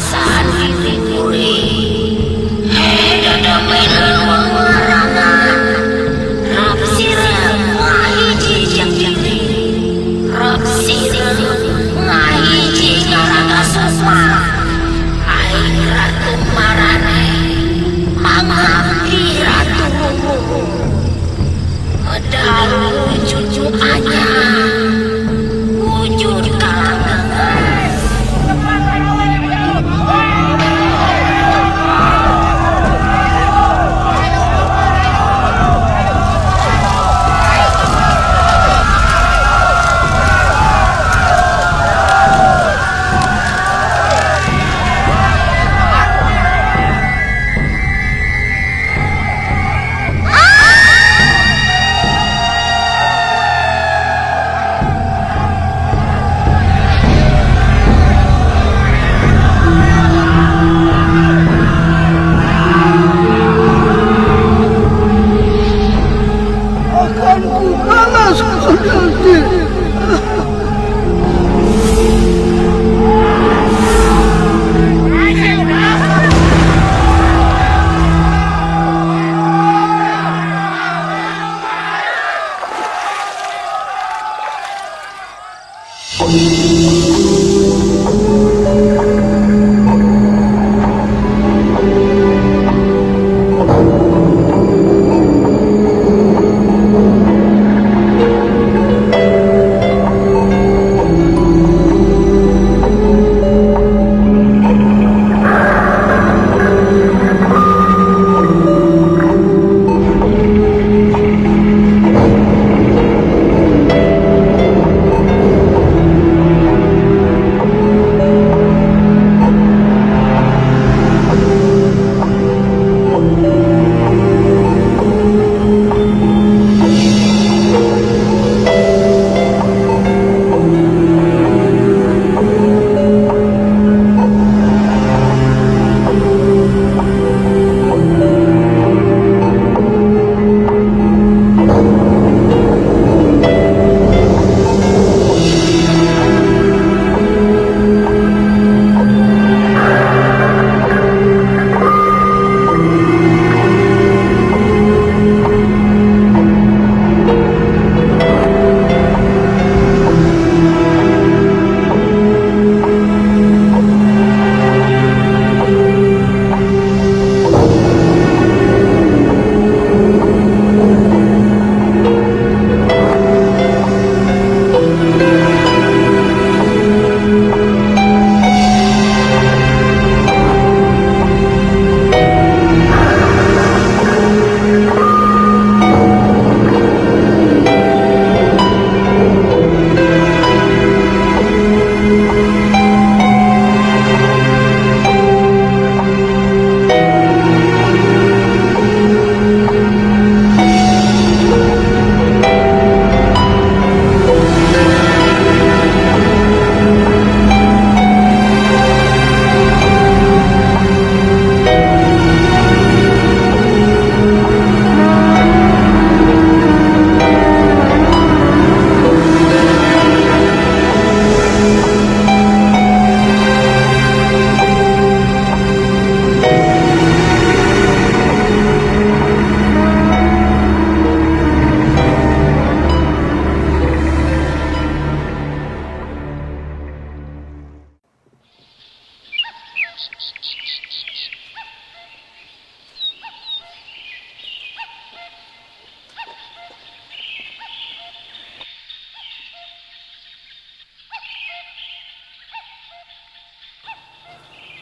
saan diri dada mainan wangarana rapsira ngahiji jang diri rapsira ngahiji nyarata sosma aing ratu marane mangabdi ratu medal wujud anyar wujud kalangan.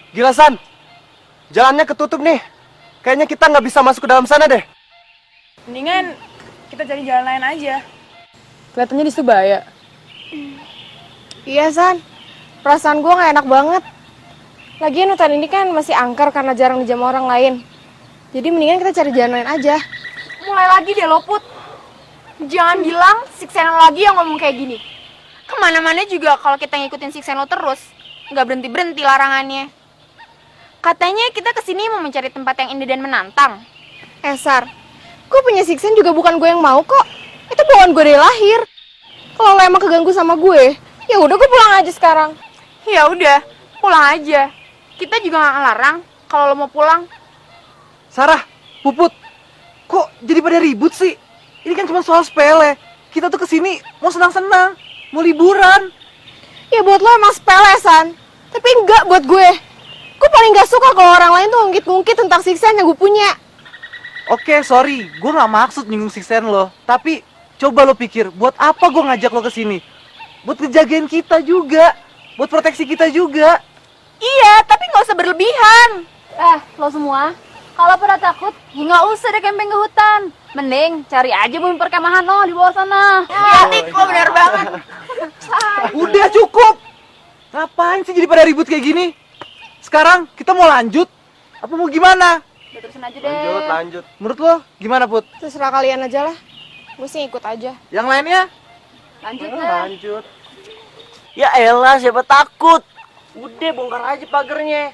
Gila San, jalannya ketutup nih. Kayaknya kita nggak bisa masuk ke dalam sana deh. Mendingan kita cari jalan lain aja. Kelihatannya di situ bahaya. Iya San, perasaan gue gak enak banget. Lagian hutan ini kan masih angker karena jarang dijamah orang lain. Jadi mendingan kita cari jalan lain aja. Mulai lagi deh lo Put. Jangan bilang Siksen lo lagi yang ngomong kayak gini. Kemana-mana juga kalau kita ngikutin Siksen lo terus, nggak berhenti-berhenti larangannya. Katanya kita kesini mau mencari tempat yang indah dan menantang. Sar, gue punya siksen juga bukan gue yang mau kok. Itu bawaan gue dari lahir. Kalau lo emang keganggu sama gue, ya udah gue pulang aja sekarang. Ya udah, pulang aja. Kita juga nggak ngelarang kalau lo mau pulang. Sarah, Puput, kok jadi pada ribut sih? Ini kan cuma soal sepele. Kita tuh kesini mau senang-senang, mau liburan. Ya buat lo emang sepele, San. Tapi enggak buat gue. Gue paling gak suka kalau orang lain tuh ngungkit-ngungkit tentang siksaan yang gue punya. Oke, sorry, gue nggak maksud nyinggung siksen lo. Tapi coba lo pikir, buat apa gue ngajak lo kesini? Buat ngejagain kita juga, buat proteksi kita juga. Iya, tapi nggak usah berlebihan. Lo semua, kalau pada takut, ya nggak usah deh camping ke hutan. Mending cari aja bumi perkemahan lo di bawah sana. Iya, Tik, lo bener banget. Udah cukup. Ngapain sih jadi pada ribut kayak gini? Sekarang kita mau lanjut? Apa mau gimana? Udah terusin aja deh. Lanjut. Menurut lo gimana, Put? Terserah kalian aja lah. Gue sih ikut aja. Yang lainnya? Lanjut deh. Lanjut. Ya elah, siapa takut? Udah bongkar aja pagernya.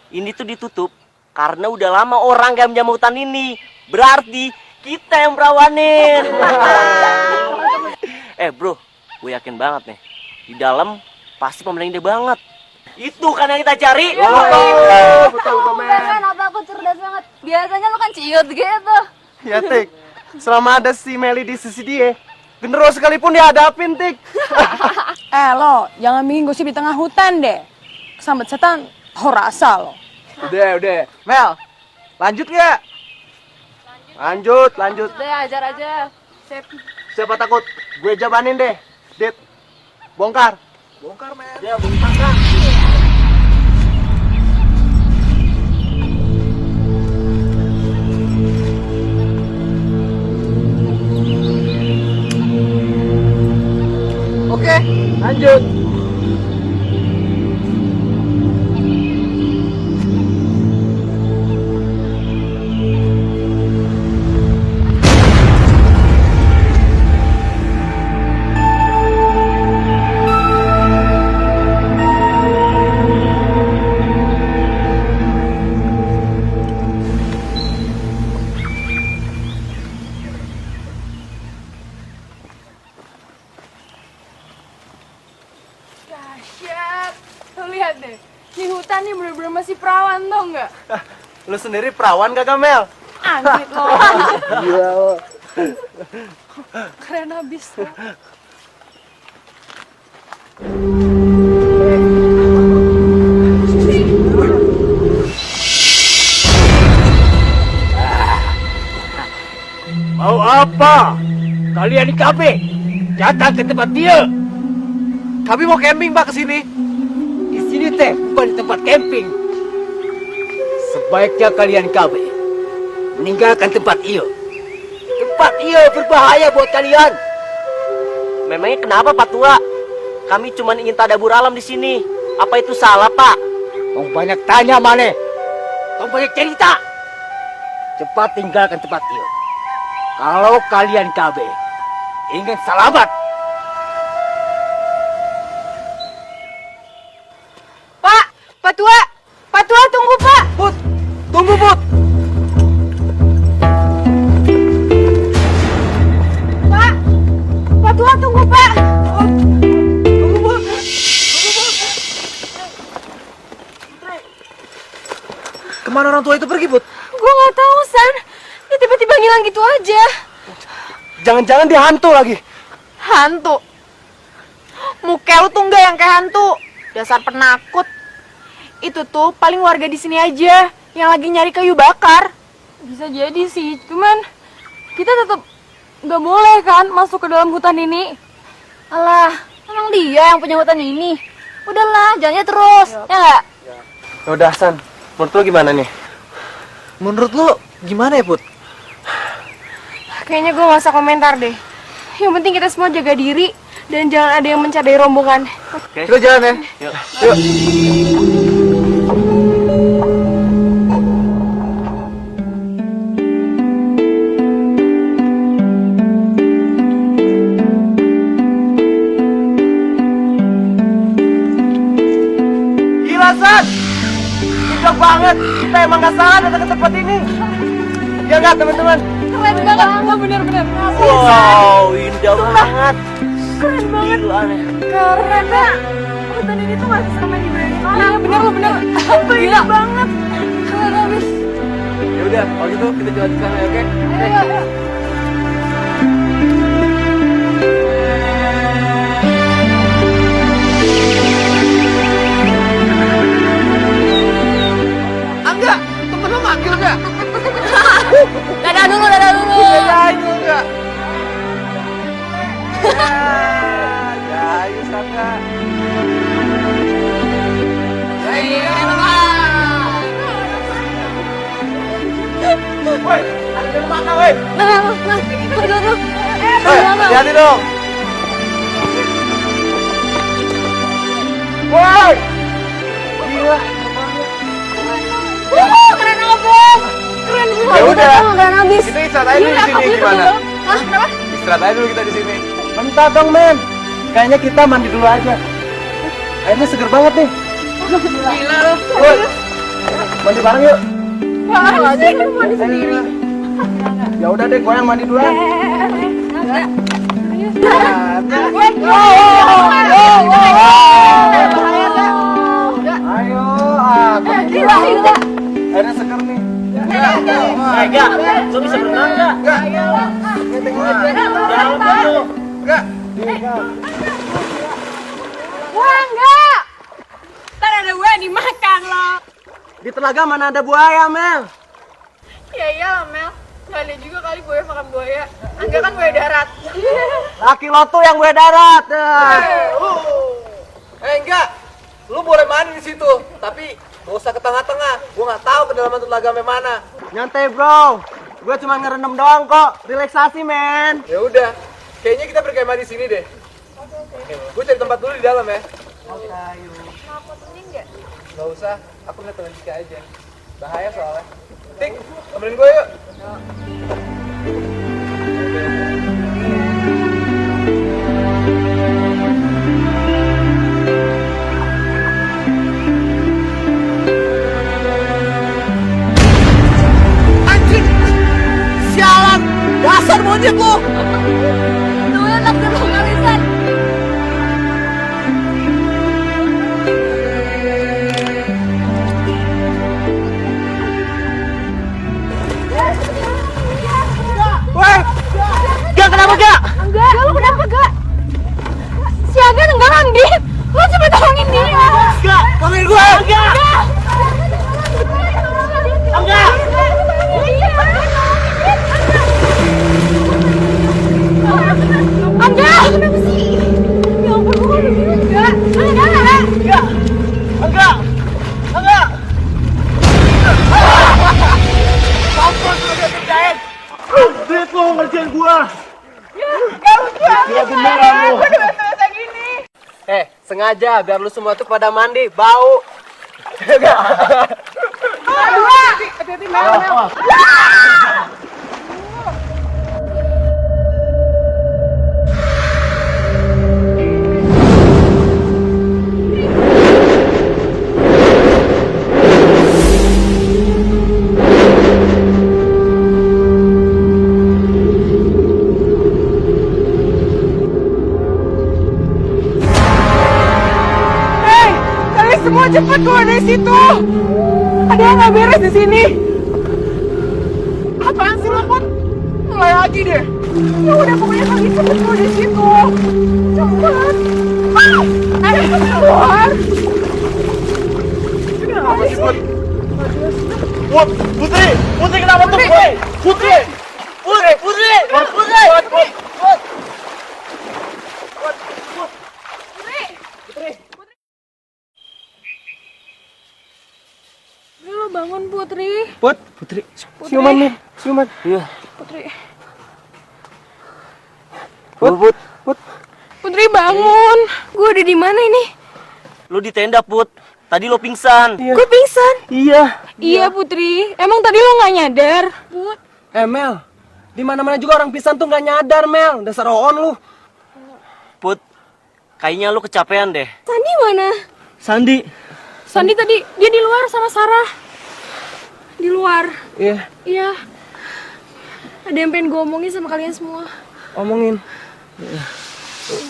Ini tuh ditutup karena udah lama orang gak menjamu hutan ini. Berarti kita yang berawanin. Bro, gue yakin banget nih. Di dalam pasti pembeli ide banget. Itu kan yang kita cari. Betul, Kan otakku cerdas banget. Biasanya lo kan ciut gitu. Ya, Tik. Selama ada si Meli di sisi dia, genderuwo sekalipun dihadapin, Tik. Lo, jangan bikin gosip di tengah hutan deh. Kesambet setan, tau rasa lo. Udah. Mel, lanjut nggak? Lanjut. Udah, ajar aja. Siapa takut? Gue jabanin deh. Dit, bongkar. Bongkar, Mel. Ya, bongkar. Oke, lanjut. Dahsyat. Lo lihat deh. Di hutan nih bener-bener masih perawan tau nggak? Lu sendiri perawan kagak, Mel? Anjir lo. Gila lo. Keren abis lo. Mau apa? Kalian di kafe? Datang ke tempat dia. Kami mau camping, Pak, kesini. Di sini teh bukan tempat camping. Sebaiknya kalian kafe meninggalkan tempat iyo. Tempat iyo berbahaya buat kalian. Memangnya kenapa, Pak Tua? Kami cuma ingin tadabur alam di sini. Apa itu salah, Pak? Kau banyak tanya mana? Kau banyak cerita. Cepat tinggalkan tempat iyo. Kalau kalian kafe ingin selamat. Pak Tua tunggu Pak. Put, tunggu, Put. Pak Tua tunggu Pak. Tunggu, Put. Kemana orang tua itu pergi, Put? Gue nggak tahu San. Dia tiba-tiba ngilang gitu aja. Jangan-jangan dia hantu lagi. Hantu. Muka lu tuh enggak yang kayak hantu. Dasar penakut. Itu tuh paling warga di sini aja yang lagi nyari kayu bakar. Bisa jadi sih, cuman kita tetap nggak boleh kan masuk ke dalam hutan ini. Alah, emang dia yang punya hutan ini. Udahlah, jalannya terus, ya nggak? Udah, San. Menurut lo gimana nih? Menurut lo gimana ya, Put? Kayaknya gue nggak usah komentar deh. Yang penting kita semua jaga diri dan jangan ada yang mencadai rombongan. Kita jalan ya. Yuk. Gila, San. Gila banget. Kita emang gak salah datang ke tempat ini. Ya nggak, teman-teman? Keren banget, bener-bener. Wow, indah banget. Keren banget. Gila, aneh. Karena hutan ini tuh masih sama diberani orang. Iya bener lo bener. gila banget. Keren habis. Ya udah, kalau gitu kita jalan ke sana ya, oke? Ayo. Angga, temen lo manggil nggak? Dadah dulu. Dadah itu enggak? Ya, ayo Angga. Woi, ada yang mana, woi? Hati-hati dong. Woi. Gila. Keren abis. Ya udah. Keren abis. Kita istirahat aja dulu di sini gimana? Hah, kenapa? Istirahat aja dulu kita di sini. Bentar dong, men. Kayaknya kita mandi dulu aja. Airnya seger banget nih. Gila lo. Woi. Mandi bareng yuk. Wah, sih kan mandi sendiri. Ya udah deh, gua yang mandi duluan. Ayo, airnya seger nih. Enggak, lu bisa berenang enggak? Jangan dulu. Enggak. Wah, enggak. Ntar ada gue dimakan lo. Di telaga mana ada buaya, Mel? Ya iyalah Mel, gak ada juga kali buaya makan buaya. Angga kan buaya darat. Laki lo tuh yang buaya darat. Enggak. Lu boleh mandi di situ, tapi gak usah ke tengah-tengah. Gua nggak tahu kedalaman telaga sampai mana. Nyantai, bro. Gue cuma ngerendam doang kok. Relaksasi, men. Ya udah, kayaknya kita berkemah di sini deh. Gue cari tempat dulu di dalam ya. Oke, ayo. Mau temenin nggak? Gak usah, aku ngeliat temen Cika aja. Bahaya soalnya. Tik, temenin gue yuk. Anjing! Sialan! Dasar monyet lu! Namanya anak dan lokalisan. Woi! Gak kenapa gak? Enggak, lu kenapa gak? Si Aga enggak mandi. Lu coba tolongin dia. Gak, panggil gue. Gak. Enggak. Enggak. Kenapa sih? Ya ampun, gue udah bilang enggak. Enggak. Enggak. Enggak. Duit lu ngerjain gua. Gila beneran lu. Sengaja biar lu semua tuh pada mandi, bau. Hati-hati Mel. Semua cepat keluar dari situ. Ada yang nggak beres di sini. Apaan sih lo, Put? Mulai lagi deh. Ya udah, pokoknya kalian cepet keluar dari situ. Cepet. Ayo cepet keluar. Kenapa sih, Put? Putri kenapa tuh? Putri. Lu bangun, Putri. Putri. Siuman nih, siuman. Iya. Putri. Putri bangun. Gue udah di mana ini? Lu di tenda, Put. Tadi lo pingsan. Gue pingsan. Iya, Putri. Emang tadi lo nggak nyadar? Put. Mel, di mana-mana juga orang pisan tuh nggak nyadar, Mel. Dasar on lu. Put, kayaknya lu kecapean deh. Sandi mana? Sandi. Sandi tadi dia di luar sama Sarah. Di luar. Iya, Iya. Ada yang pengen gue omongin sama kalian semua. omongin.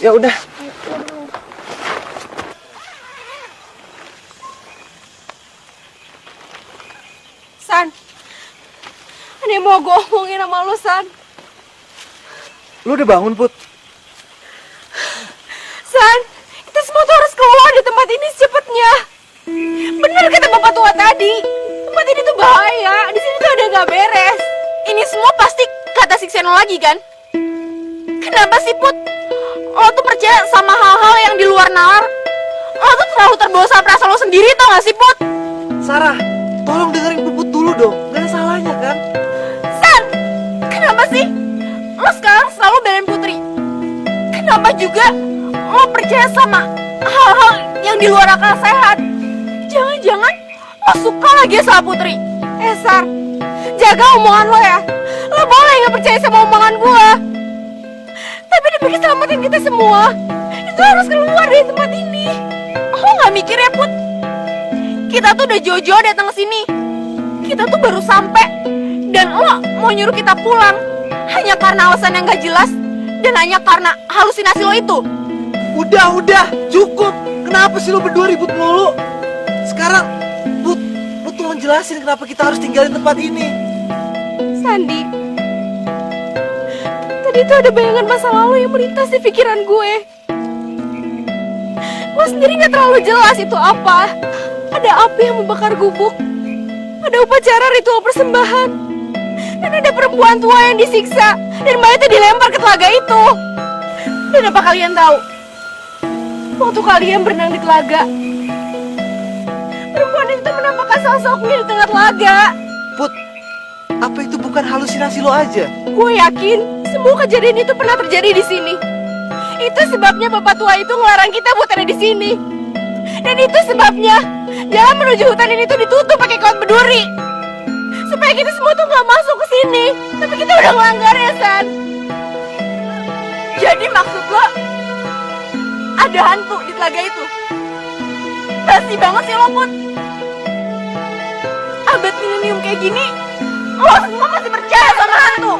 Ya udah. San, ada yang mau gue omongin sama lu, San. Lu udah bangun, Put? San, kita semua tuh harus keluar di tempat ini secepatnya. Bener kata bapak tua tadi, tempat ini tuh bahaya. Di sini tuh ada nggak beres. Ini semua pasti kata Sikseno lagi kan? Kenapa sih, Put? Lo tuh percaya sama hal-hal yang di luar nalar? Lo tuh terlalu terbawa sama perasaan lo sendiri, tau gak sih, Put? Sarah, tolong dengerin Puput dulu dong. Gak ada salahnya kan? San, kenapa sih lo sekarang selalu belain Putri? Kenapa juga lo percaya sama hal-hal yang di luar akal sehat? Jangan-jangan lo suka lagi sama Putri? Sar, jaga omongan lo ya. Lo boleh gak percaya sama omongan gue, tapi demi keselamatan kita semua, itu harus keluar dari tempat ini. Lo gak mikir ya, Put? Kita tuh udah jauh-jauh datang ke sini. Kita tuh baru sampai dan lo mau nyuruh kita pulang hanya karena alasan yang gak jelas dan hanya karena halusinasi lo itu. Udah, cukup. Kenapa sih lo berdua ribut mulu? Sekarang, Put, lo tuh menjelasin kenapa kita harus tinggalin tempat ini. Sandi, tadi tuh ada bayangan masa lalu yang melintas di pikiran gue. Lo sendiri gak terlalu jelas itu apa. Ada api yang membakar gubuk, ada upacara ritual persembahan, dan ada perempuan tua yang disiksa dan mayatnya dilempar ke telaga itu. Dan apa kalian tahu? Waktu kalian berenang di telaga, perempuan itu menampakkan sosoknya di tengah telaga. Put, apa itu bukan halusinasi lo aja? Gue yakin semua kejadian itu pernah terjadi di sini. Itu sebabnya bapak tua itu ngelarang kita buat ada di sini. Dan itu sebabnya jalan menuju hutan ini tuh ditutup pakai kawat berduri, supaya kita semua tuh nggak masuk ke sini. Tapi kita udah ngelanggar ya, San. Jadi maksud lo ada hantu di telaga itu? Pasti banget sih lo, Put. Abad milenium kayak gini, lo semua masih percaya sama hantu.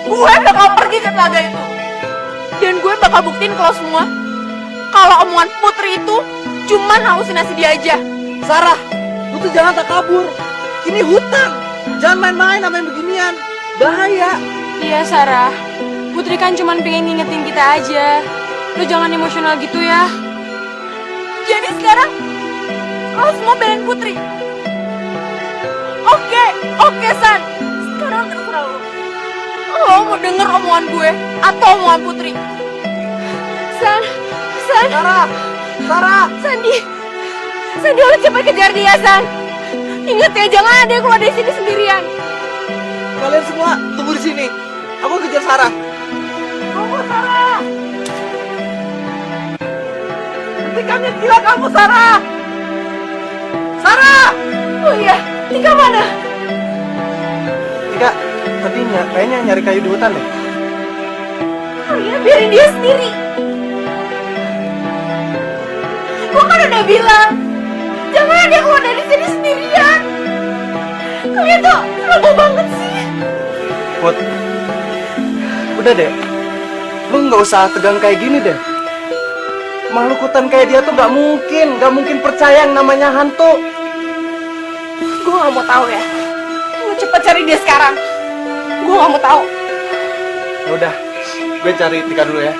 Gue bakal pergi ke telaga itu, dan gue bakal buktiin ke lo semua kalau omongan Putri itu cuman halusinasi dia aja. Sarah, lu tuh jangan tak kabur. Ini hutan. Jangan main-main sama yang beginian. Bahaya. Iya, Sarah. Putri kan cuman pengen ngingetin kita aja. Lu jangan emosional gitu ya. Jadi sekarang lo semua belain Putri. Oke, San. Sekarang terserah lo. Lo mau denger omongan gue atau omongan Putri? San. Sarah. Sandi, lo cepat kejar dia, San. Ingat ya, jangan ada yang keluar dari sini sendirian. Kalian semua tunggu di sini. Aku kejar Sarah. Tunggu, Sarah. Hentikannya, gila kamu, Sarah. Oh iya, Tika mana? Tika, tadi kayaknya nyari kayu di hutan deh. Kalian biarin dia sendiri. Gue kan udah bilang, jangan dia keluar dari sini sendirian. Kalian tuh terlalu banget sih. Put, udah deh. Lu nggak usah tegang kayak gini deh. Makhluk hutan kayak dia tuh nggak mungkin percaya yang namanya hantu. Gue gak mau tahu ya. Lu cepet cari dia sekarang. Gue gak mau tahu. Ya udah, gue cari Tika dulu ya.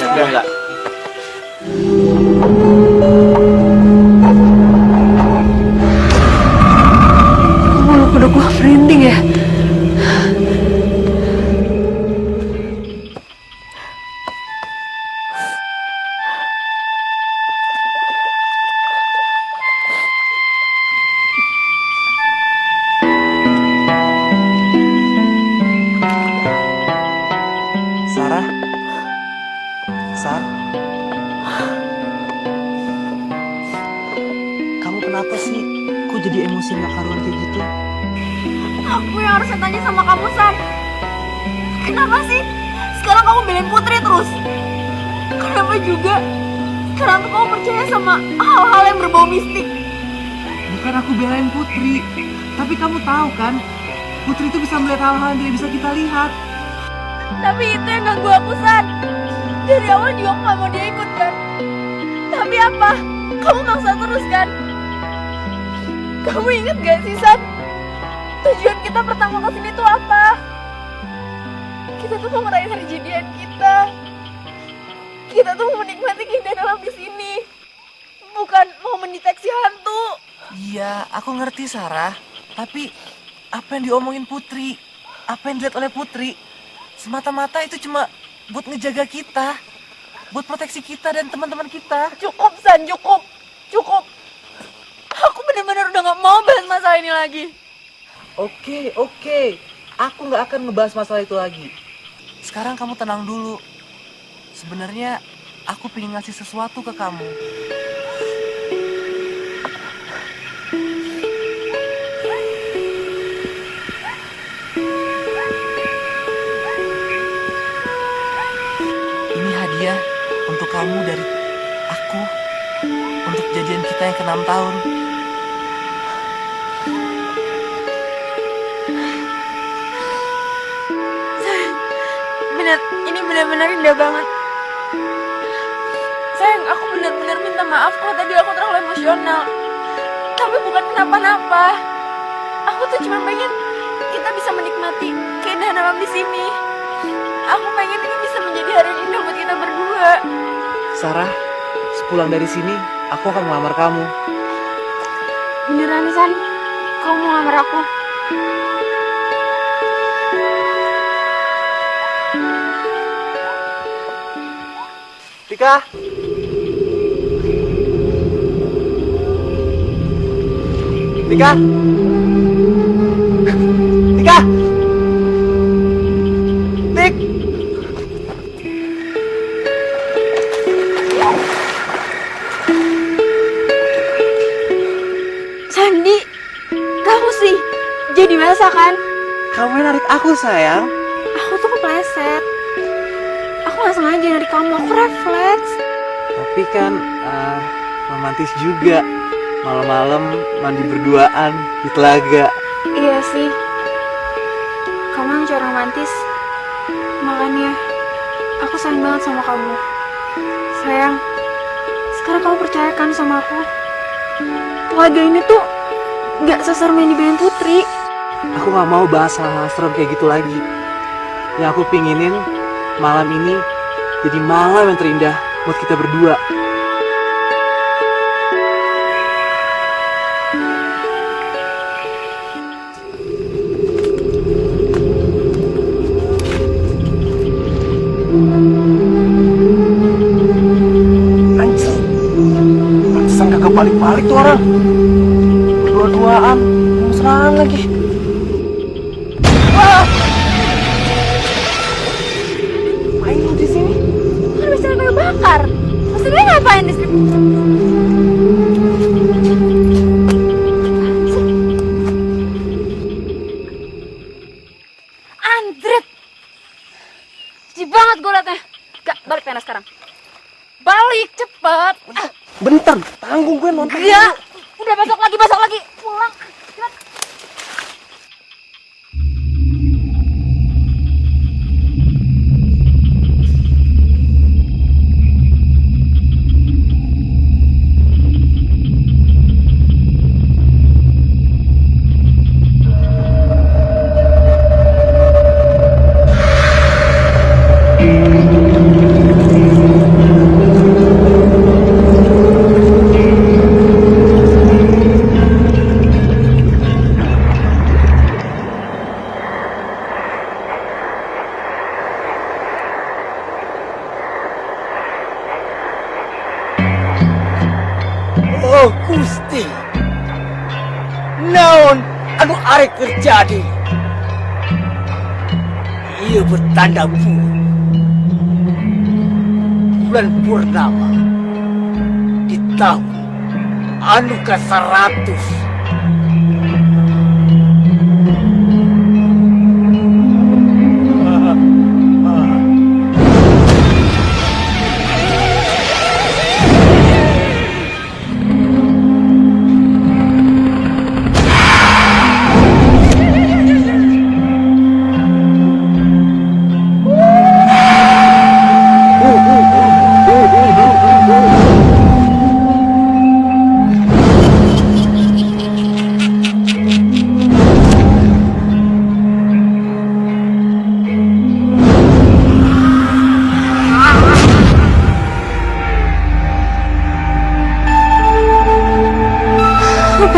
Ya udah enggak. Udah gue merinding ya. Sar, kamu kenapa sih? Kok jadi emosi gak karuan kayak gitu? Aku yang harus tanya sama kamu, San. Kenapa sih sekarang kamu belain Putri terus? Kenapa juga sekarang tuh kamu percaya sama hal-hal yang berbau mistik? Bukan aku belain Putri, tapi kamu tahu kan, Putri itu bisa melihat hal-hal yang tidak bisa kita lihat. Tapi itu yang ganggu aku, San. Dari awal juga aku gak mau dia ikut kan. Tapi apa? Kamu maksa terus kan? Kamu inget gak sih, San? Tujuan kita pertama kesini tuh apa? Kita tuh mau ngerayain hari jadian kita. Kita tuh mau menikmati keindahan alam di sini. Bukan mau mendeteksi hantu. Iya, aku ngerti Sarah. Tapi apa yang diomongin Putri, apa yang dilihat oleh Putri, semata-mata itu cuma buat ngejaga kita, buat proteksi kita dan teman-teman kita. Cukup, San, cukup. Cukup. Aku benar-benar udah gak mau bahas masalah ini lagi. Oke. Aku nggak akan ngebahas masalah itu lagi. Sekarang kamu tenang dulu. Sebenarnya aku pengen ngasih sesuatu ke kamu. Ini hadiah untuk kamu dari aku untuk kejadian kita yang ke-6 tahun. Ini benar-benar indah banget. Sayang, aku benar-benar minta maaf kalau tadi aku terlalu emosional. Tapi bukan kenapa-napa. Aku tuh cuma pengen kita bisa menikmati keindahan alam di sini. Aku pengen ini bisa menjadi hari yang indah buat kita berdua. Sarah, sepulang dari sini, aku akan melamar kamu. Beneran, San? Kamu mau ngelamar aku? Tika! Tika! Tika! Tik! Sandi, kamu sih jadi basah kan? Kamu narik aku, sayang. Aku tuh kepleset. Aku gak sengaja narik kamu, aku refleks. Tapi kan romantis juga. Malam-malam mandi berduaan di telaga. Iya sih, kamu yang cewek romantis. Makanya aku sayang banget sama kamu. Sayang, sekarang kamu percayakan sama aku. Telaga ini tuh gak seserem yang dibayang Putri. Aku gak mau bahas hal-hal serem kayak gitu lagi. Yang aku pinginin malam ini jadi malam yang terindah buat kita berdua. Anjir, pantesan kagak balik-balik tuh orang. Berdua-duaan, mesraan lagi. Main lu di sini? Kan bisa bakar. Maksudnya ngapain di sini? Andret. Jijik banget gue liatnya. Gak, balik tenda sekarang. Balik, cepet. Bentar, tanggung gue nonton. Gak. Udah besok lagi. Pulang. Cepet. Oh Gusti, naon anu arek terjadi? Ia bertanda bulan purnama di tahun anu ke-100.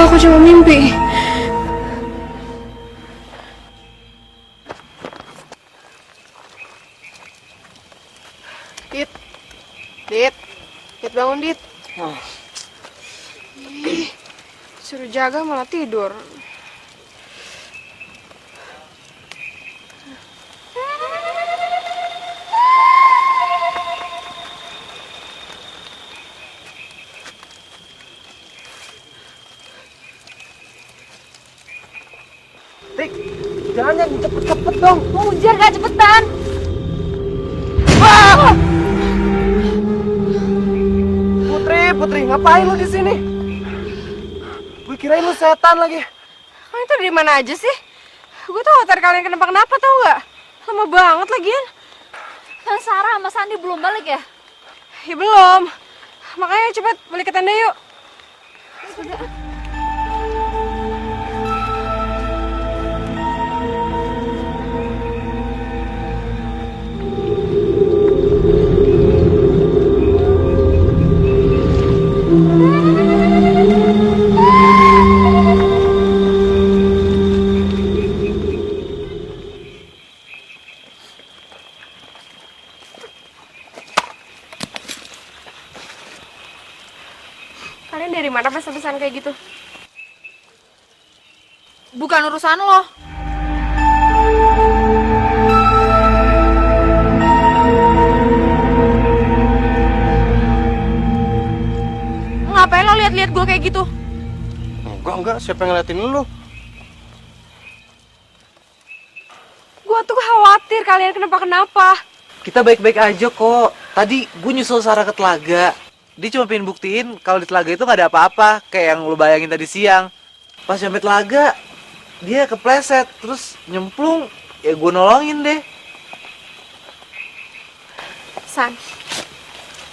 Apa aku cuma mimpi? Dit. Dit. Dit bangun, Dit. Ih, suruh jaga malah tidur. Dik, jangan cepet-cepet dong. Mau ujar gak cepetan? Putri, ngapain lu di sini? Gue kirain lu setan lagi. Kalian tuh dari mana aja sih? Gue tuh khawatir kalian kenapa-kenapa tau nggak? Lama banget lagian. Kan Sarah sama Sandi belum balik ya? Ya belum. Makanya cepet balik ke tenda yuk. Kalian dari mana pesan-pesan kayak gitu? Bukan urusan lo. Ngapain lo lihat-lihat gue kayak gitu? Enggak, siapa yang ngeliatin lu? Gue tuh khawatir kalian kenapa-kenapa. Kita baik-baik aja kok. Tadi gue nyusul Sarah ke telaga. Dia cuma pengen buktiin kalau di telaga itu nggak ada apa-apa, kayak yang lu bayangin tadi siang. Pas sampai telaga, dia kepleset, terus nyemplung. Ya gue nolongin deh. San,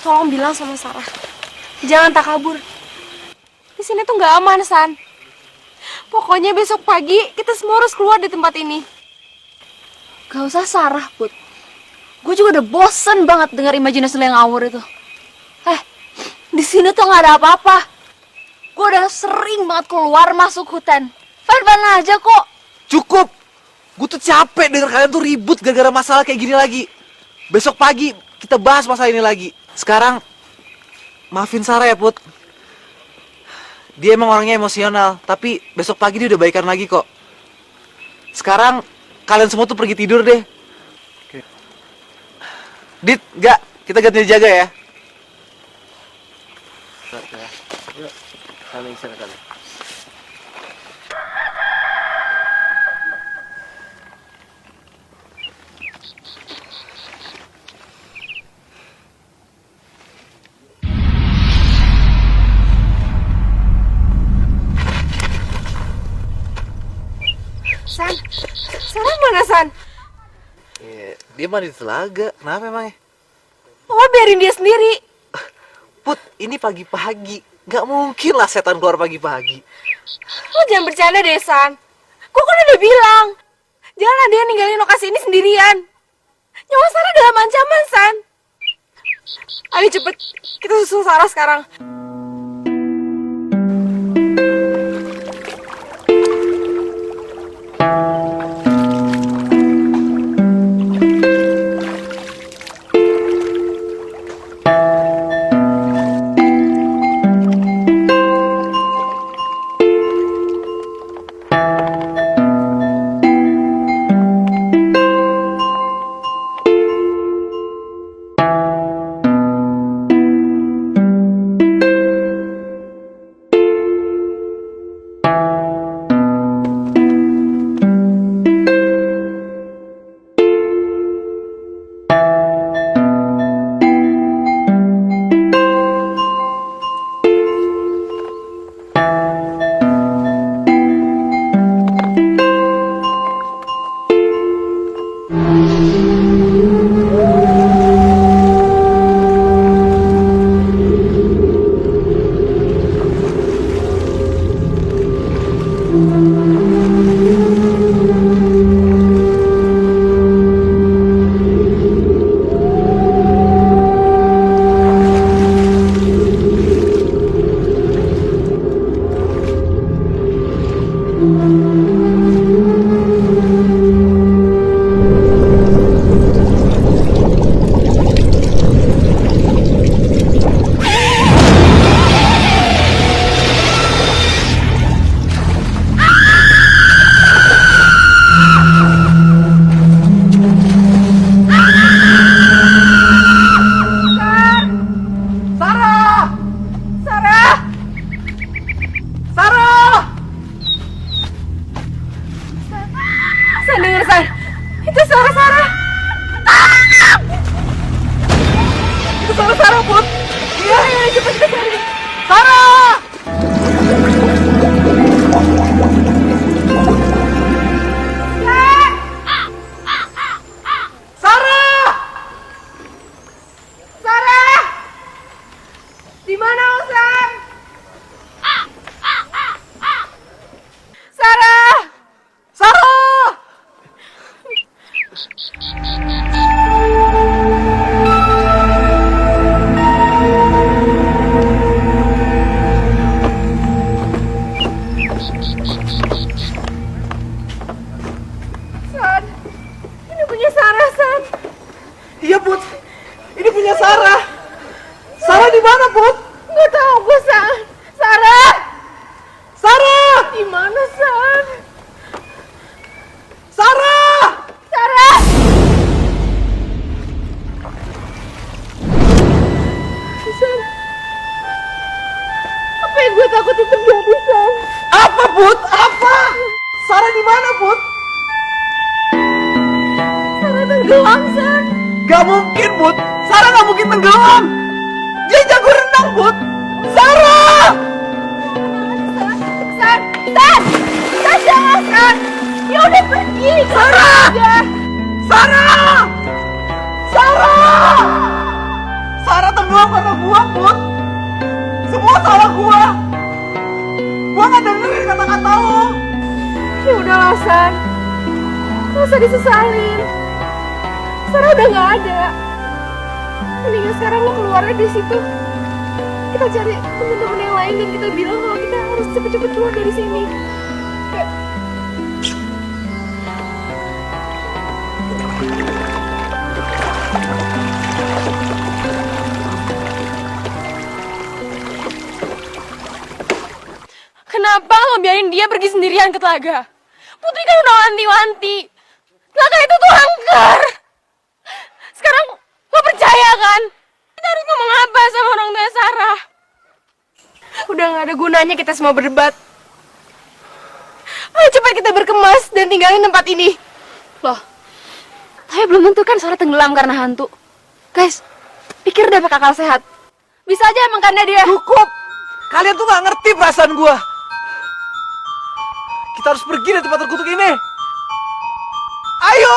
tolong bilang sama Sarah, jangan takabur. Di sini tuh nggak aman, San. Pokoknya besok pagi kita semua harus keluar di tempat ini. Gak usah Sarah, Put. Gue juga udah bosen banget dengar imajinasi lo yang ngawur itu. Di sini tuh nggak ada apa-apa. Gue udah sering banget keluar masuk hutan. Fan-fan aja kok. Cukup! Gue tuh capek denger kalian tuh ribut gara-gara masalah kayak gini lagi. Besok pagi kita bahas masalah ini lagi. Sekarang, maafin Sarah ya, Put. Dia emang orangnya emosional, tapi besok pagi dia udah baikan lagi kok. Sekarang, kalian semua tuh pergi tidur deh. Dit, enggak, kita ganti jaga ya. Yuk, kami istirahat. San, Sarah mana, San? Dia mandi di telaga, kenapa emangnya? Oh, biarin dia sendiri. Put, ini pagi-pagi. Gak mungkin lah setan keluar pagi-pagi. Lo jangan bercanda deh, San. Gue kan udah bilang, jangan dia ninggalin lokasi ini sendirian. Nyawa Sarah dalam ancaman, San. Ayo cepet, kita susul Sarah sekarang. Put? Apa? Sarah di mana, Put? Sarah tenggelam, San. Gak mungkin, Put. Sarah gak mungkin tenggelam. Dia jago renang, Put. Sarah! San, jangan, San. Ya udah pergi. Sarah! Sarah! Sarah! Sarah tenggelam karena gua, Put. Semua salah gua. Gua gak dengerin kata-kata lo. Ya udahlah, San. Gak usah disesalin. Sarah udah gak ada. Mendingan sekarang lo keluar dari situ. Kita cari teman-teman yang lain dan kita bilang kalau kita harus cepet-cepet keluar dari sini. Ya. Kenapa lo biarin dia pergi sendirian ke telaga? Putri kan udah wanti-wanti. Telaga itu tuh angker. Sekarang lo percaya kan? Kita harus ngomong apa sama orang tua Sarah? Udah gak ada gunanya kita semua berdebat. Ayo cepat kita berkemas dan tinggalin tempat ini. Loh, tapi belum tentu kan Sarah tenggelam karena hantu. Guys, pikir deh pakai akal sehat. Bisa aja emang karena dia. Cukup. Kalian tuh gak ngerti perasaan gua. Kita harus pergi dari tempat terkutuk ini. Ayo!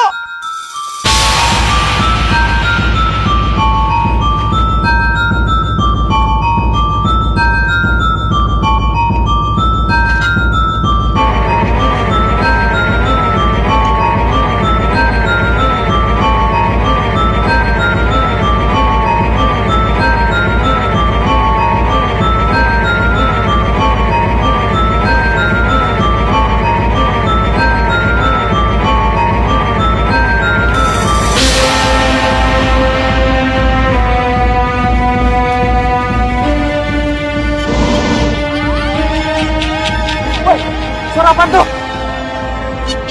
Suara apa tuh?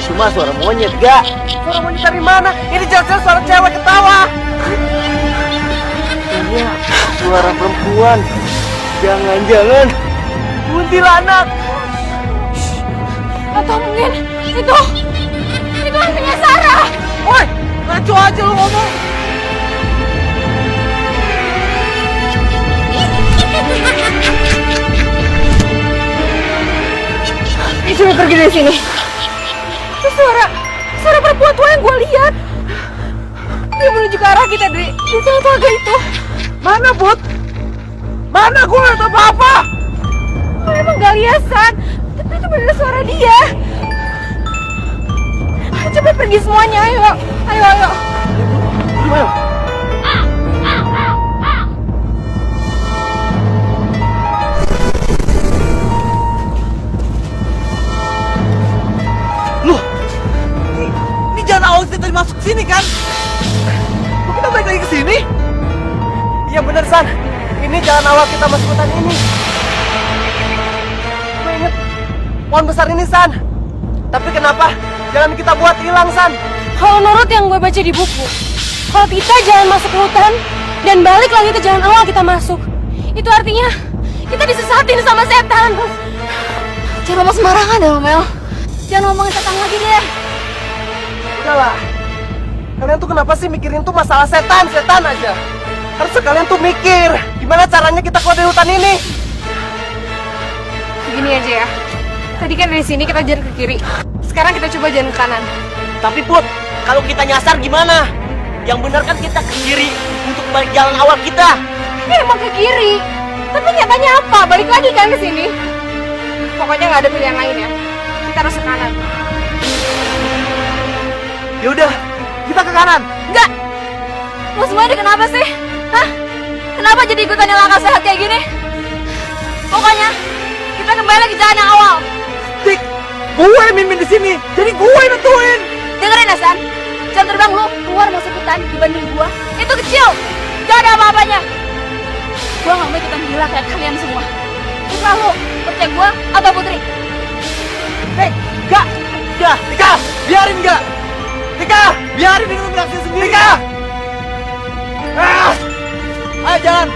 Cuma suara monyet, gak? Suara monyet dari mana? Ini jelas-jelas suara cewek ketawa. Iya, suara perempuan. Jangan-jangan kuntilanak. Atau mungkin itu hantunya Sarah. Woi, ngaco aja lu ngomong. Coba pergi dari sini. Itu suara perempuan tua yang gue lihat. Dia menuju ke arah kita dari telaga itu. Mana, Put? Mana? Gue gak tau apa-apa. Gue emang gak lihat, San. Tapi itu bener suara dia. Ayo cepat pergi semuanya, ayo. Ayo. Gimana? Loh, ini jalan awal kita tadi masuk sini kan? Kok kita balik lagi ke sini? Iya bener, San. Ini jalan awal kita masuk hutan ini. Gue inget pohon besar ini, San. Tapi kenapa jalan kita buat hilang, San? Kalau menurut yang gue baca di buku, kalau kita jalan masuk ke hutan dan balik lagi ke jalan awal kita masuk, itu artinya kita disesatin sama setan. Jangan ngomong sembarangan deh, Mel. Jangan ngomongin setan lagi deh. Udahlah. Kalian tuh kenapa sih mikirin tuh masalah setan aja? Harusnya kalian tuh mikir gimana caranya kita keluar dari hutan ini. Gini aja ya. Tadi kan dari sini kita jalan ke kiri. Sekarang kita coba jalan ke kanan. Tapi Put, kalau kita nyasar gimana? Yang benar kan kita ke kiri untuk balik jalan awal kita. Ya emang ke kiri. Tapi nyatanya apa? Balik lagi kan ke sini. Pokoknya nggak ada pilihan lain ya. Kita harus ke kanan. Yaudah, kita ke kanan. Enggak! Lo semua ini kenapa sih? Hah? Kenapa jadi ikutan yang langkah sehat kayak gini? Pokoknya, kita kembali lagi jalan yang awal. Tik, gue mimpin di sini, jadi gue nentuin. Dengerin Hasan, jam terbang lu keluar masuk hutan dibanding gua itu kecil. Gak ada apa-apanya. Gua gak mau ikutan gila kayak kalian semua. Terserah lu, percaya gua atau Putri. Hei, gak, Tika, biarin gak. Tika, biarin ini beraksi sendiri. Tika, ayo jalan.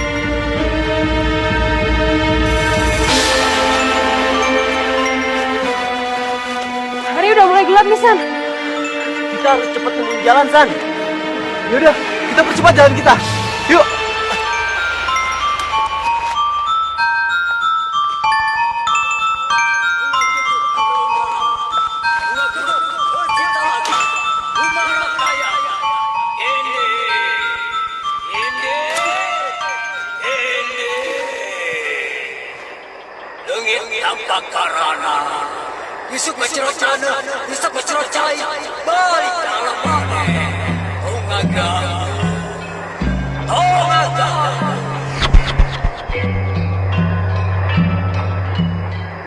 gelap nih, San. Kita harus cepat nemuin jalan, San. Yaudah, kita percepat jalan kita. Yuk.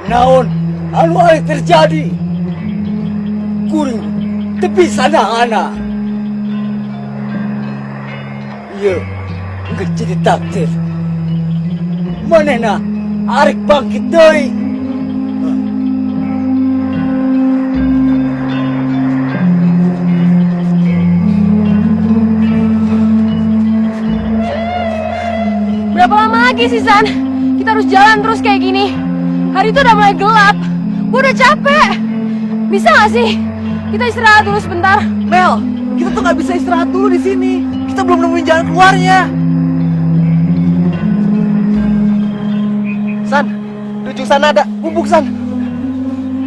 Naon, anu yang terjadi? Kuring, tepi sana ana. Iya, nggak jadi takdir. Manena, arek bangkit deui. Berapa lama lagi sih, San? Kita harus jalan terus kayak gini. Hari itu udah mulai gelap. Gue udah capek. Bisa gak sih kita istirahat dulu sebentar? Mel, kita tuh nggak bisa istirahat dulu di sini. Kita belum nemuin jalan keluarnya. San, di ujung sana ada bubuk, San.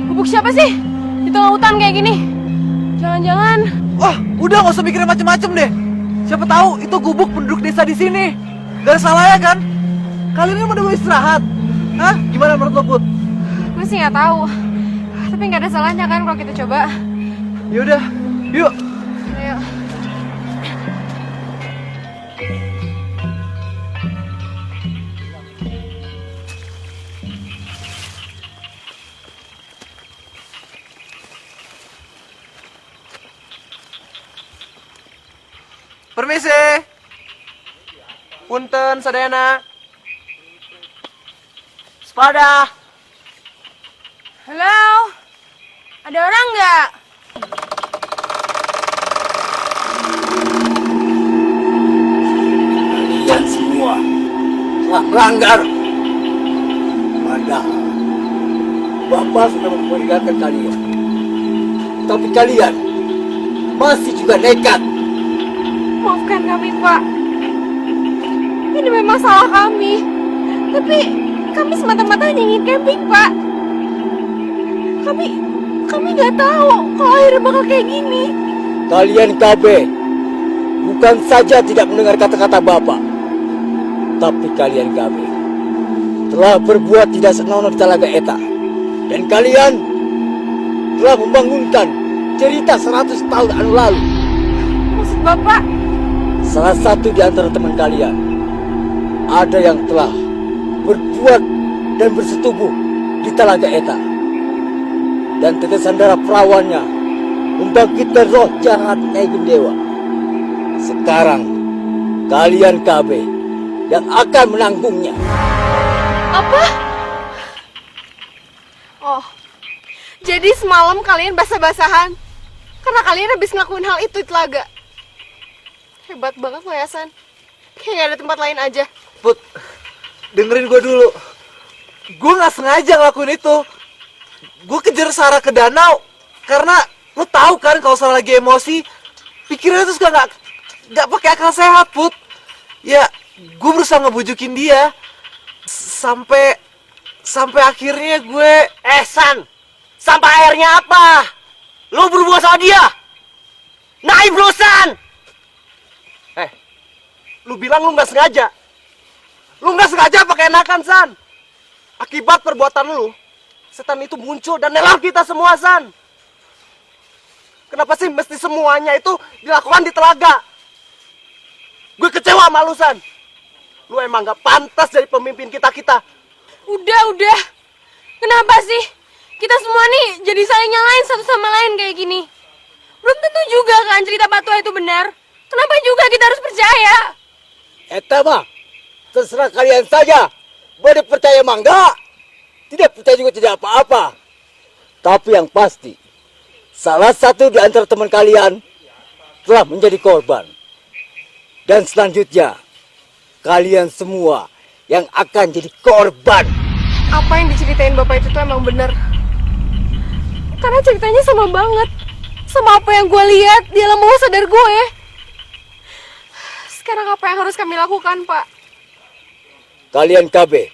Bubuk siapa sih? Di tengah hutan kayak gini. Jangan-jangan... Wah, udah nggak usah mikirin macem-macem deh. Siapa tahu itu gubuk penduduk desa di sini. Gak ada salahnya kan? Kalian kan mau istirahat. Hah? Gimana menurut lo, Put? Gue sih nggak tahu. Tapi nggak ada salahnya kan kalau kita coba. Yaudah, yuk. Ayo. Permisi. Punten, sadayana. Sepada. Halo? Ada orang nggak? Kalian semua telah melanggar. Padahal Bapak sudah memperingatkan kalian. Tapi kalian masih juga nekat. Maafkan kami, Pak. Ini memang salah kami. Tapi kami semata-mata hanya ingin camping, Pak. Kami nggak tahu kalau akhirnya bakal kayak gini. Kalian KB bukan saja tidak mendengar kata-kata Bapak, tapi kalian KB telah berbuat tidak senonoh di Talaga Eta. Dan kalian telah membangunkan cerita 100 tahun anu lalu. Maksud Bapak? Salah satu di antara teman kalian ada yang telah berbuat dan bersetubuh di Talaga Eta. Dan tetesan darah perawannya membangkitkan roh jahat Nyai Gendewa. Sekarang kalian KB yang akan menanggungnya. Apa? Oh, jadi semalam kalian basah-basahan karena kalian habis ngelakuin hal itu di telaga. Hebat banget lo ya, San. Kayak gak ada tempat lain aja. Put, dengerin gue dulu. Gue nggak sengaja ngelakuin itu. Gue kejar Sarah ke danau karena lo tahu kan kalau Sarah lagi emosi, pikirannya tuh suka nggak pakai akal sehat, Put. Ya, gue berusaha ngebujukin dia sampai akhirnya gue San, sampai akhirnya apa? Lo berbuat sama dia? Naif lo, San! lu bilang lu nggak sengaja. Lu nggak sengaja pakai enakan, San. Akibat perbuatan lu, setan itu muncul dan nelar kita semua, San. Kenapa sih mesti semuanya itu dilakukan di telaga? Gue kecewa sama lu, San. Lu emang gak pantas jadi pemimpin kita-kita. Udah. Kenapa sih? Kita semua nih jadi saling nyalain satu sama lain kayak gini. Belum tentu juga kan cerita Patua itu benar. Kenapa juga kita harus percaya? Eta mah terserah kalian saja. Boleh percaya mah enggak, tidak percaya juga tidak apa-apa. Tapi yang pasti, salah satu di antara teman kalian telah menjadi korban. Dan selanjutnya, kalian semua yang akan jadi korban. Apa yang diceritain Bapak itu tuh emang bener. Karena ceritanya sama banget sama apa yang gue lihat di alam bawah sadar gue. Sekarang apa yang harus kami lakukan, Pak? Kalian KB,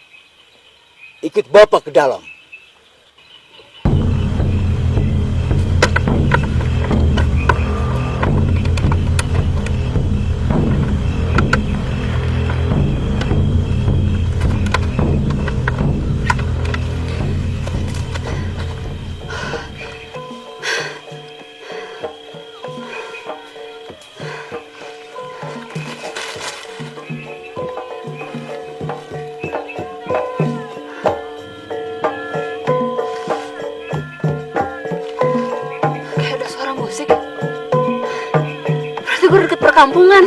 ikut Bapak ke dalam. Kayak ada suara musik. Berarti gue deket perkampungan.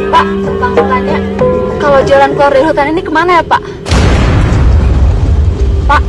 Pak, Bang tanya, kalau jalan keluar dari hutan ini kemana ya, Pak? Pak.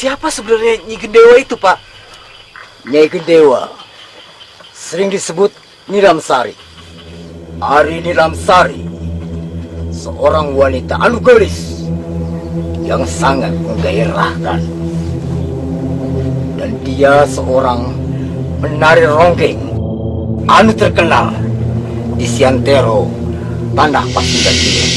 Siapa sebenarnya Nyi Gendewa itu, Pak? Nyai Gendewa sering disebut Nilamsari. Ari Nilamsari, seorang wanita anu gelis yang sangat menggairahkan. Dan dia seorang penari ronggeng anu terkenal di Siantero, tanah Pasundan ini.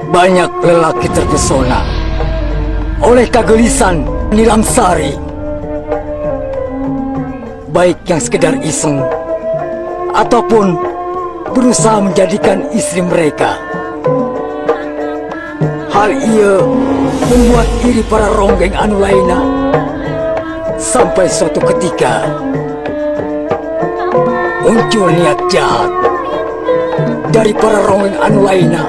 Banyak lelaki terpesona oleh kegelisan Nilamsari, baik yang sekedar iseng ataupun berusaha menjadikan istri mereka. Hal ia membuat iri para ronggeng anu lainnya, sampai suatu ketika muncul niat jahat dari para ronggeng anu lainnya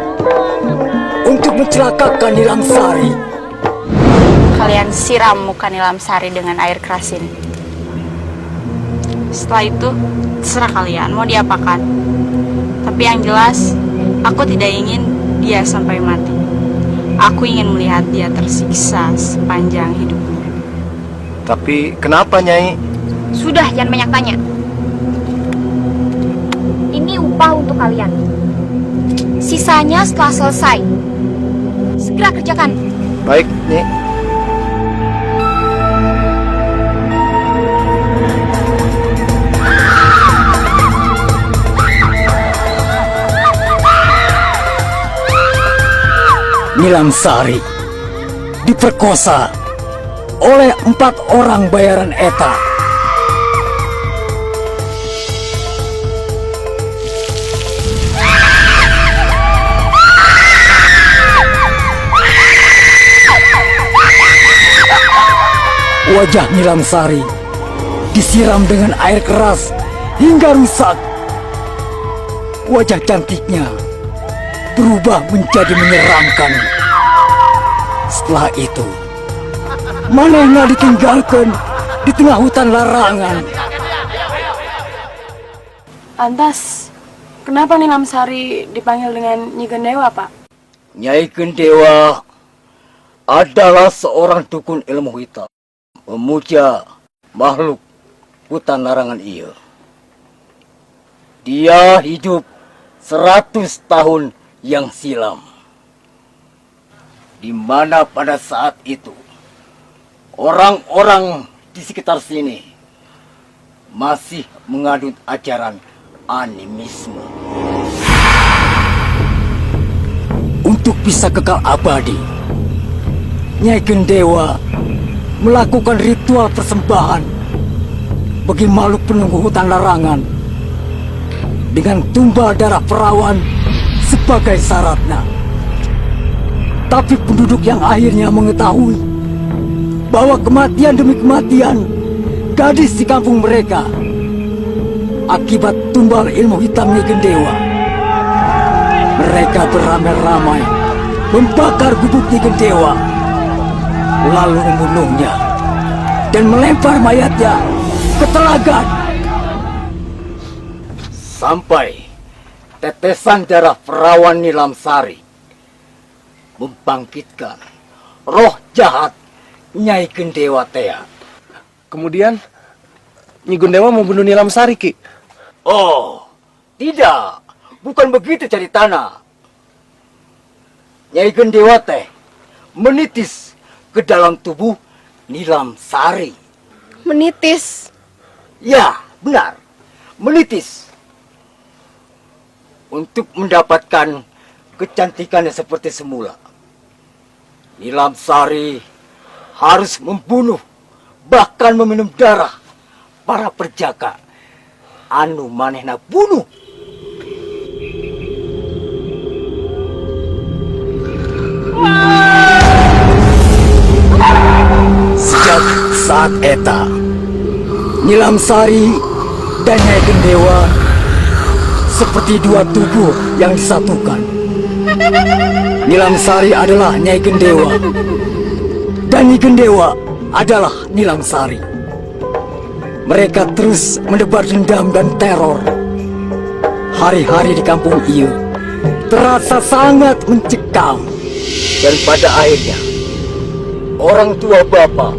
untuk mencelakakan Nilamsari. Kalian siram muka Nilamsari dengan air keras ini. Setelah itu, terserah kalian mau diapakan. Tapi yang jelas, aku tidak ingin dia sampai mati. Aku ingin melihat dia tersiksa sepanjang hidupnya. Tapi kenapa, Nyai? Sudah, jangan banyak tanya. Ini upah untuk kalian. Sisanya setelah selesai. Segera kerjakan. Baik, Nyi. Nilamsari diperkosa oleh 4 orang bayaran Eta. Wajah Nilamsari disiram dengan air keras hingga rusak. Wajah cantiknya berubah menjadi menyeramkan. Setelah itu, manehna ditinggalkan di tengah hutan larangan. Lantas, kenapa Nilamsari dipanggil dengan Nyi Gendewa, Pak? Nyai Gendewa adalah seorang dukun ilmu hitam, memuja makhluk hutan larangan ia. Dia hidup 100 tahun yang silam. di mana pada saat itu orang-orang di sekitar sini masih mengadut ajaran animisme. Untuk bisa kekal abadi, Nyai Gendewa melakukan ritual persembahan bagi makhluk penunggu hutan larangan dengan tumbal darah perawan sebagai syaratnya. Tapi penduduk yang akhirnya mengetahui bahwa kematian demi kematian gadis di kampung mereka akibat tumbal ilmu hitam Nyai Gendewa, mereka beramai-ramai membakar gubuk Nyai Gendewa, lalu membunuhnya dan melempar mayatnya ke telaga. Sampai tetesan darah perawan Nilamsari membangkitkan roh jahat Nyai Gendewa Tea. Kemudian Nyi Gendewa mau bunuh Nilamsari, Ki. Oh, tidak. Bukan begitu ceritanya. Nyai Gendewa Teh menitis ke dalam tubuh Nilamsari. Menitis. Ya, benar. Menitis. Untuk mendapatkan kecantikannya seperti semula. Nilamsari harus membunuh, bahkan meminum darah para perjaka. Anu manehna bunuh. Sejak saat eta, Nilamsari dan Nyai Gendewa seperti dua tubuh yang disatukan. Nilamsari adalah Nyai Gendewa, dan Nyai Gendewa adalah Nilamsari. Mereka terus mendebar dendam dan teror. Hari-hari di kampung Iyo terasa sangat mencekam. Dan pada akhirnya, orang tua bapak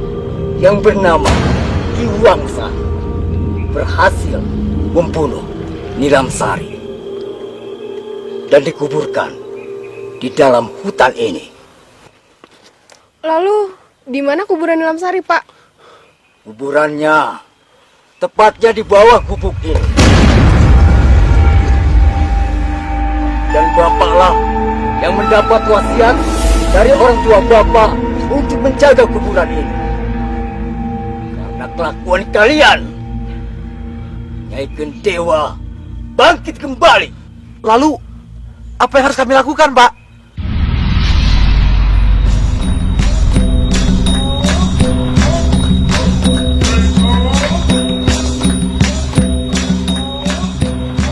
yang bernama Ki Wangsa berhasil membunuh Nilamsari dan dikuburkan di dalam hutan ini. Lalu, di mana kuburan Nilamsari, Pak? Kuburannya tepatnya di bawah gubuk ini. Dan bapaklah yang mendapat wasiat dari orang tua bapak untuk menjaga kuburan ini. Karena kelakuan kalian, Nyai Gendewa bangkit kembali. Lalu, apa yang harus kami lakukan, Pak?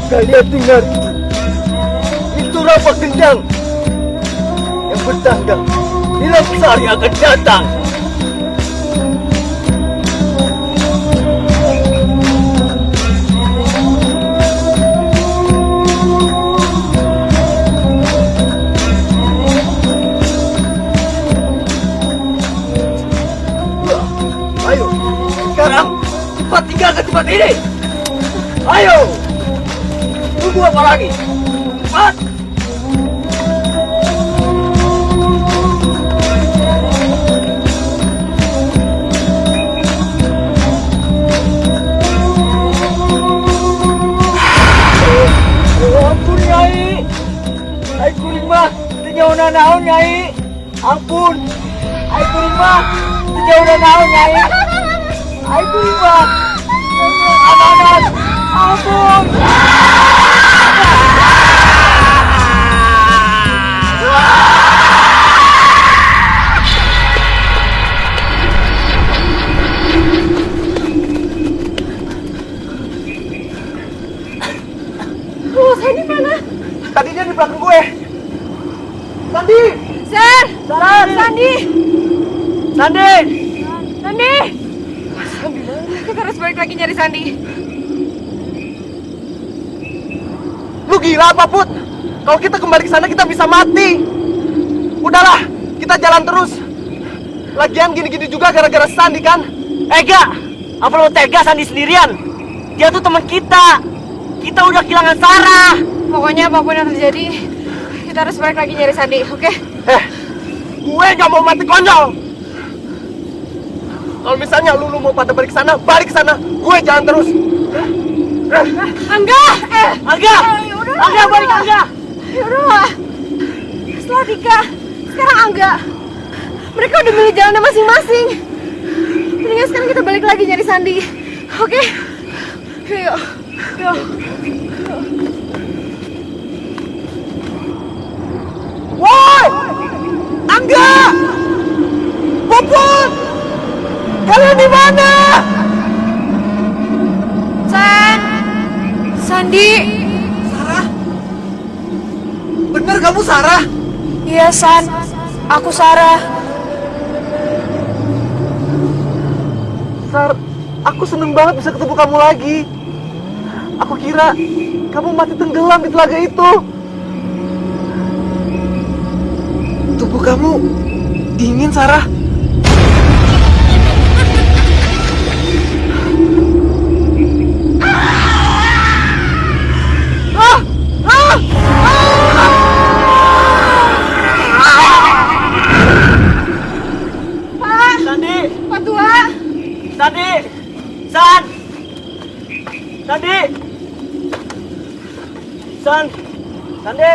Kalian dengar itu rapat gendang yang bertanda Nilamsari akan datang. Ayo, sekarang cepat tinggalkan tempat ini. Ayo. Tunggu apa lagi? Cepat! Ampun, Nyai. Ai kuring mah teu naon, Nyai. Ampun. Ai kuring mah teu naon, Nyai. Ai kuring mah amanat. Ampun. Sandi mana? Tadi dia di belakang gue. Sandi! Ser! Saran! Sandi! Sandi! Sandi! Kita harus balik lagi nyari Sandi. Lu gila apa, Put? Kalau kita kembali ke sana kita bisa mati. Udahlah, kita jalan terus. Lagian gini-gini juga gara-gara Sandi kan? Ega, apa lo tega Sandi sendirian? Dia tuh teman kita. Kita udah kehilangan Sarah. Pokoknya apapun yang terjadi, kita harus balik lagi nyari Sandi, oke? Gue gak mau mati konyol. Kalau misalnya lu mau pada balik ke sana, balik ke sana. Gue jalan terus. Angga! Angga! Angga, balik Angga! Yaudahlah. Setelah Dika, sekarang Angga. Mereka udah milih jalannya masing-masing. Mendingan sekarang kita balik lagi nyari Sandi. Oke? Yuk. Yuk. Woi! Angga! Puput! Kalian di mana? Sandi. Sarah? Bener kamu Sarah? Iya, San. Aku Sarah. Sar, aku seneng banget bisa ketemu kamu lagi. Aku kira kamu mati tenggelam di telaga itu. Tubuh kamu dingin, Sarah. Sandi! Pak Tua. Sandi! San! Sandi! San! Sandi!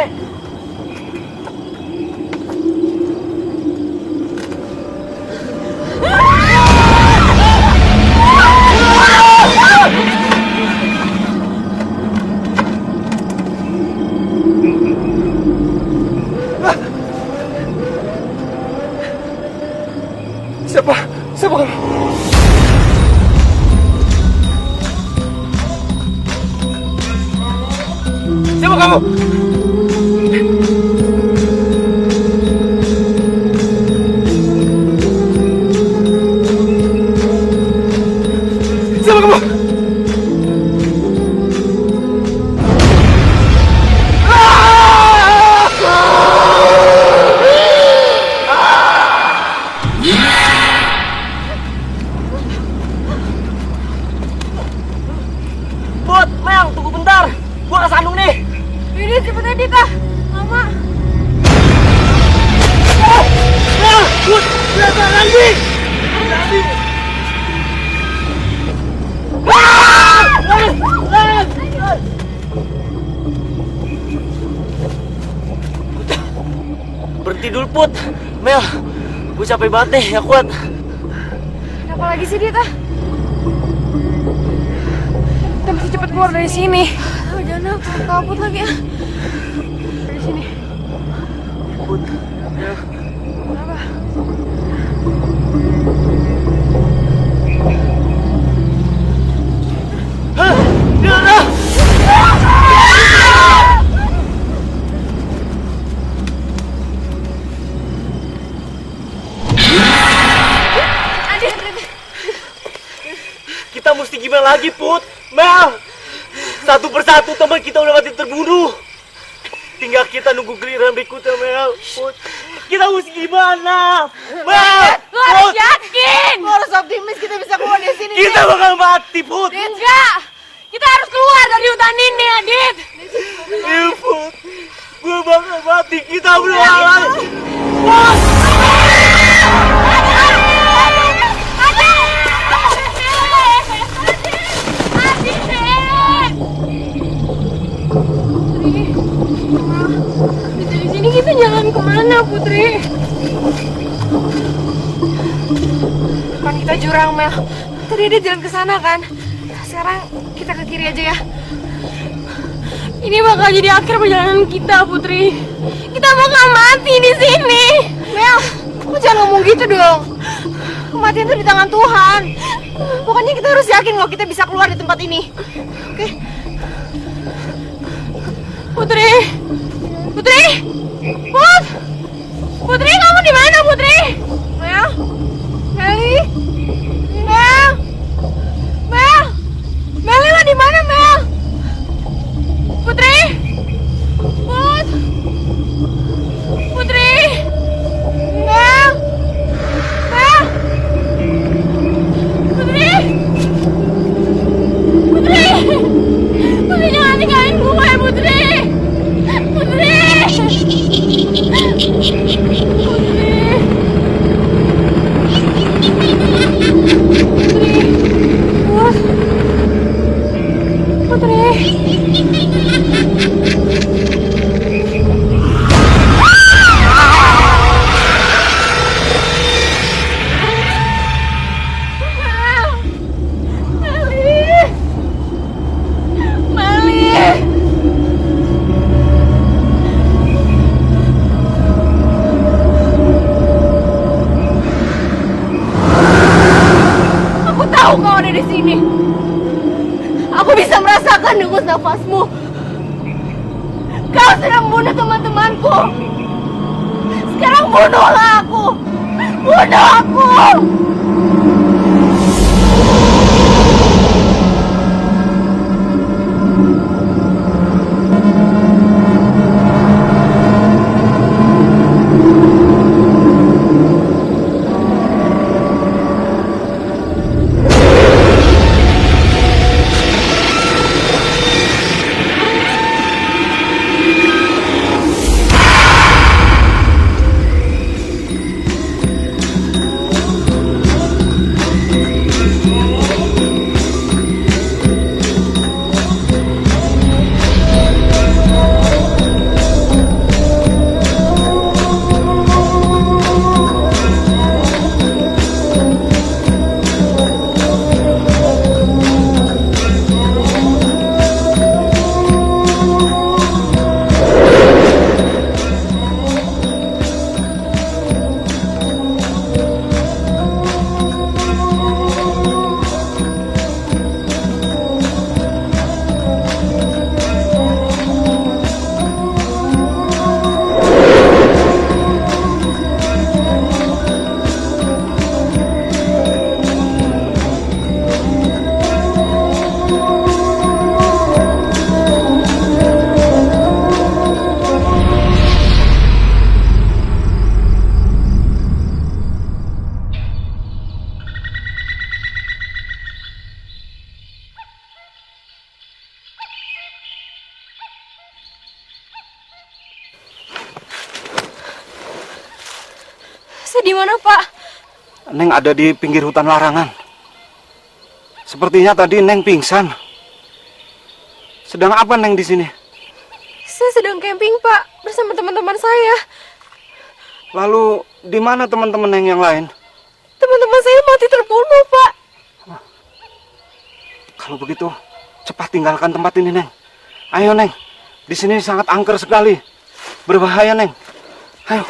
Siapa? Siapa kamu? Siapa kamu? Siapa kamu? Put, Mel, tunggu bentar. Gua ke Sandung nih. Ini cepetan Dika. Lama. Mel, Put, berapa lagi? Berhenti dulu, Put. Mel, gue capek banget nih, gak kuat. Kenapa lagi sih Dita? Kita mesti cepet keluar dari sini. Oh, jangan kabut lagi ya. Dari sini. Put, Mel. Kenapa? Hah? Gimana? Kita mesti gimana lagi, Put? Mel! Satu persatu teman kita udah mati terbunuh. Tinggal kita nunggu giliran berikutnya, Mel. Put, kita mesti gimana? Mel! Lo harus Put, yakin. Lo harus optimis kita bisa keluar dari sini. kita bakal mati, Put. Enggak. Kita harus keluar dari hutan ini, Adit. Iya, Put. Gue bakal mati. Kita belum halal. Put! Dari sini kita jalan kemana, Putri? Depan kita jurang, Mel. Tadi dia jalan ke sana kan? Sekarang kita ke kiri aja ya. Ini bakal jadi akhir perjalanan kita, Putri. Kita bakal mati di sini. Mel, lu jangan ngomong gitu dong. Kematian itu di tangan Tuhan. Pokoknya kita harus yakin kalau kita bisa keluar di tempat ini. Oke? Putri, Putri, Putri, kamu di mana, Putri? Mel, Meli, Meli lo di mana, Mel? Putri, Putri, Mel, Putri, Putri jangan tinggalin gue, Putri. menembus nafasmu. Kau sudah membunuh teman-temanku. Sekarang bunuhlah aku. Bunuh aku. Saya di mana, Pak? Neng ada di pinggir hutan larangan. Sepertinya tadi Neng pingsan. Sedang apa Neng di sini? Saya sedang camping, Pak, bersama teman-teman saya. Lalu di mana teman-teman Neng yang lain? Teman-teman saya mati terbunuh, Pak. Kalau begitu, cepat tinggalkan tempat ini, Neng. Ayo, Neng. Di sini sangat angker sekali. Berbahaya, Neng. Ayo.